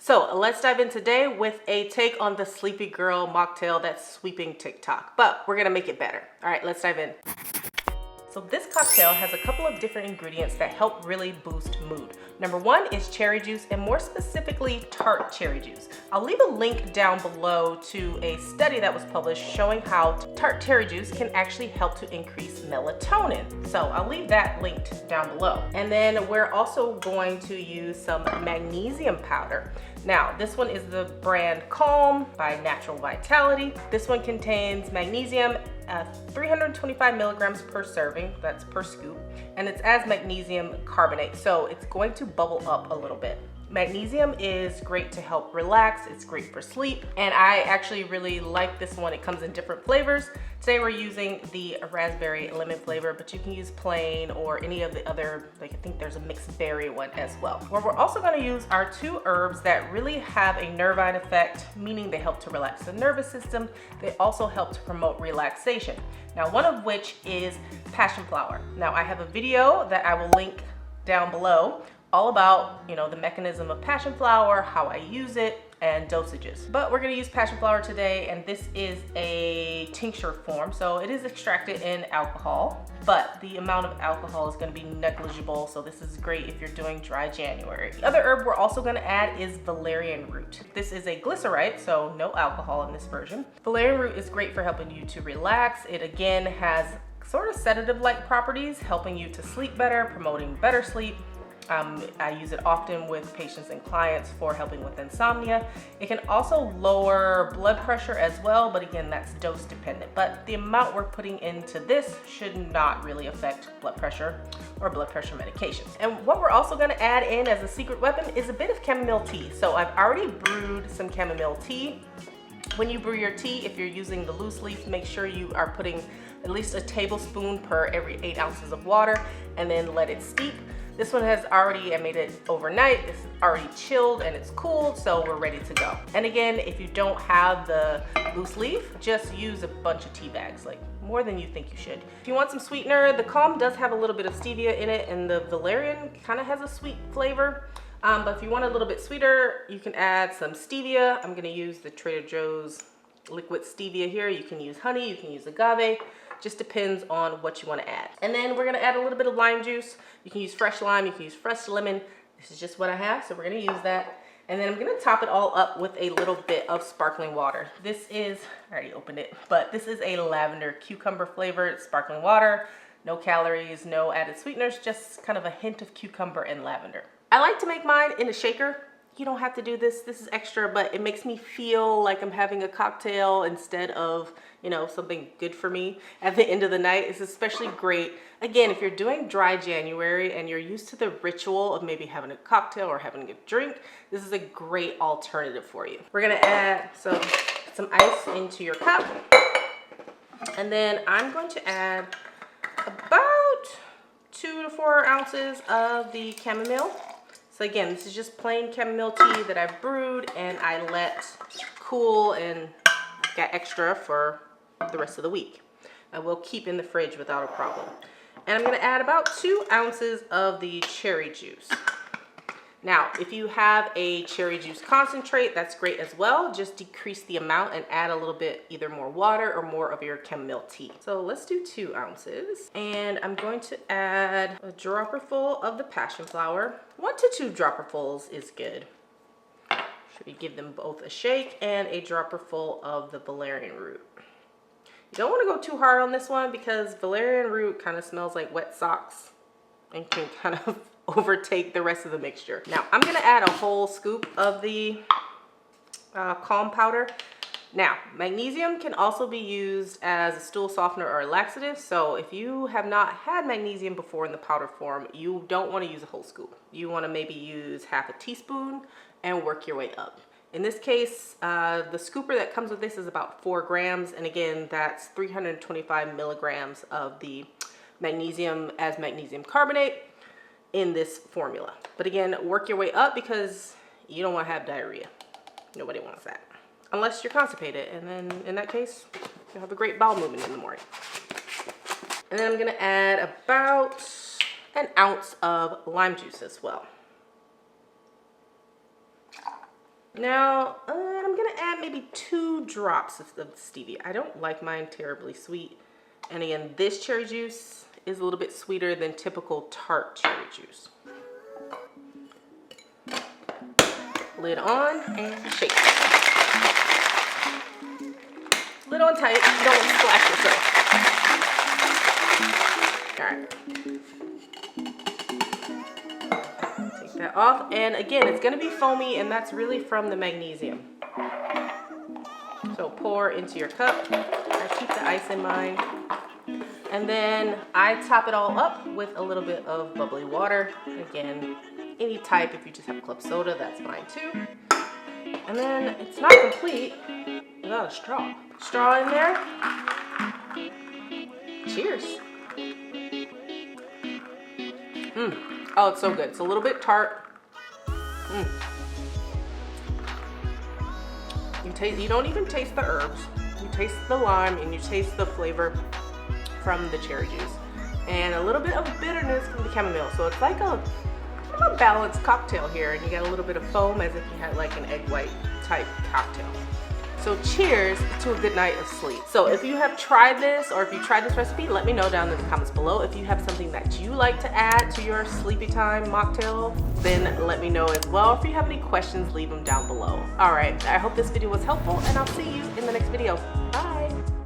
So let's dive in today with a take on the sleepy girl mocktail that's sweeping TikTok, but we're gonna make it better. All right, let's dive in. So this cocktail has a couple of different ingredients that help really boost mood. Number one is cherry juice, and more specifically, Tart cherry juice. I'll leave a link down below to a study that was published showing how Tart cherry juice can actually help to increase melatonin. So I'll leave that linked down below. And then we're also going to use some magnesium powder. Now, this one is the brand Calm by Natural Vitality. This one contains magnesium, 325 milligrams per serving, that's per scoop, and it's as magnesium carbonate, so it's going to bubble up a little bit. Magnesium is great to help relax, it's great for sleep, and I actually really like this one. It comes in different flavors. Today we're using the raspberry lemon flavor, but you can use plain or any of the other, like I think there's a mixed berry one as well. Where we're also gonna use our two herbs that really have a nervine effect, meaning they help to relax the nervous system. They also help to promote relaxation. Now, one of which is passion flower. Now, I have a video that I will link down below all about, the mechanism of passion flower, how I use it, and dosages. But we're gonna use passion flower today, and this is a tincture form, so it is extracted in alcohol, but the amount of alcohol is gonna be negligible, so this is great if you're doing dry January. The other herb we're also gonna add is valerian root. This is a glycerite, so no alcohol in this version. Valerian root is great for helping you to relax. It again has sort of sedative-like properties, helping you to sleep better, promoting better sleep. I use it often with patients and clients for helping with insomnia. It can also lower blood pressure as well, but again, that's dose dependent. But the amount we're putting into this should not really affect blood pressure or blood pressure medications. And what we're also gonna add in as a secret weapon is a bit of chamomile tea. So I've already brewed some chamomile tea. When you brew your tea, if you're using the loose leaf, make sure you are putting at least a tablespoon per every 8 ounces of water, and then let it steep. This one has already, I made it overnight. It's already chilled and it's cooled, so we're ready to go. And again, if you don't have the loose leaf, just use a bunch of tea bags, like more than you think you should. If you want some sweetener, the Calm does have a little bit of stevia in it, and the valerian kind of has a sweet flavor. But if you want a little bit sweeter, you can add some stevia. I'm gonna use the Trader Joe's liquid stevia here. You can use honey, you can use agave. Just depends on what you want to add. And then we're gonna add a little bit of lime juice. You can use fresh lime, you can use fresh lemon. This is just what I have, so we're gonna use that. And then I'm gonna top it all up with a little bit of sparkling water. This is, I already opened it, but this is a lavender cucumber flavored sparkling water. No calories, no added sweeteners, just kind of a hint of cucumber and lavender. I like to make mine in a shaker. You don't have to do this, this is extra, but it makes me feel like I'm having a cocktail instead of, something good for me at the end of the night. It's especially great, again, if you're doing dry January and you're used to the ritual of maybe having a cocktail or having a drink, this is a great alternative for you. We're gonna add some ice into your cup, and then I'm going to add about 2 to 4 ounces of the chamomile. So again, this is just plain chamomile tea that I've brewed and I let cool, and I've got extra for the rest of the week. I will keep in the fridge without a problem. And I'm gonna add about 2 ounces of the cherry juice. Now, if you have a cherry juice concentrate, that's great as well. Just decrease the amount and add a little bit, either more water or more of your chamomile tea. So let's do 2 ounces. And I'm going to add a dropperful of the passion flower. 1 to 2 dropperfuls is good. Should we give them both a shake, and a dropperful of the valerian root. You don't want to go too hard on this one because valerian root kind of smells like wet socks and can kind of overtake the rest of the mixture. Now I'm gonna add a whole scoop of the Calm powder. Now, magnesium can also be used as a stool softener or a laxative, so if you have not had magnesium before in the powder form, you don't want to use a whole scoop. You want to maybe use half a teaspoon and work your way up. In this case, the scooper that comes with this is about 4 grams, and again, that's 325 milligrams of the magnesium as magnesium carbonate in this formula. But again, work your way up because you don't want to have diarrhea. Nobody wants that. Unless you're constipated, and then in that case, you'll have a great bowel movement in the morning. And then I'm gonna add about an ounce of lime juice as well. Now, I'm gonna add maybe 2 drops of stevia. I don't like mine terribly sweet. And again, this cherry juice is a little bit sweeter than typical Tart cherry juice. Lid on and shake. Lid on tight, you don't want to splash yourself. All right. Take that off, and again, it's gonna be foamy, and that's really from the magnesium. So pour into your cup. I keep the ice in mine. And then I top it all up with a little bit of bubbly water. Again, any type, if you just have club soda, that's fine too. And then it's not complete without a straw. Straw in there. Cheers. Oh, it's so good. It's a little bit tart. You don't even taste the herbs. You taste the lime and you taste the flavor from the cherry juice. And a little bit of bitterness from the chamomile. So it's like a balanced cocktail here, and you got a little bit of foam as if you had like an egg white type cocktail. So cheers to a good night of sleep. So if you have tried this, or if you tried this recipe, let me know down in the comments below. If you have something that you like to add to your sleepy time mocktail, then let me know as well. If you have any questions, leave them down below. All right, I hope this video was helpful, and I'll see you in the next video. Bye.